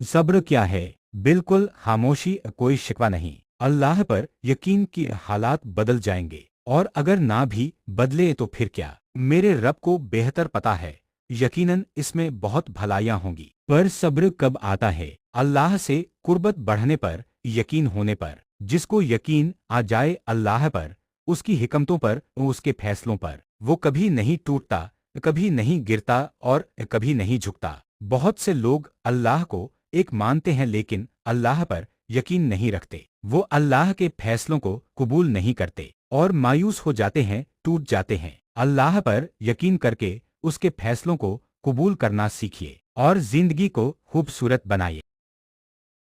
सब्र क्या है? बिल्कुल खामोशी, कोई शिकवा नहीं। अल्लाह पर यकीन कि हालात बदल जाएंगे, और अगर ना भी बदले तो फिर क्या, मेरे रब को बेहतर पता है। यकीनन इसमें बहुत भलाइयां होंगी। पर सब्र कब आता है? अल्लाह से कुर्बत बढ़ने पर, यकीन होने पर। जिसको यकीन आ जाए अल्लाह पर, उसकी हिकमतों पर, उसके फैसलों पर, वो कभी नहीं टूटता, कभी नहीं गिरता और कभी नहीं झुकता। बहुत से लोग अल्लाह को एक मानते हैं लेकिन अल्लाह पर यकीन नहीं रखते। वो अल्लाह के फैसलों को कबूल नहीं करते और मायूस हो जाते हैं, टूट जाते हैं। अल्लाह पर यकीन करके उसके फैसलों को कबूल करना सीखिए और जिंदगी को खूबसूरत बनाइए।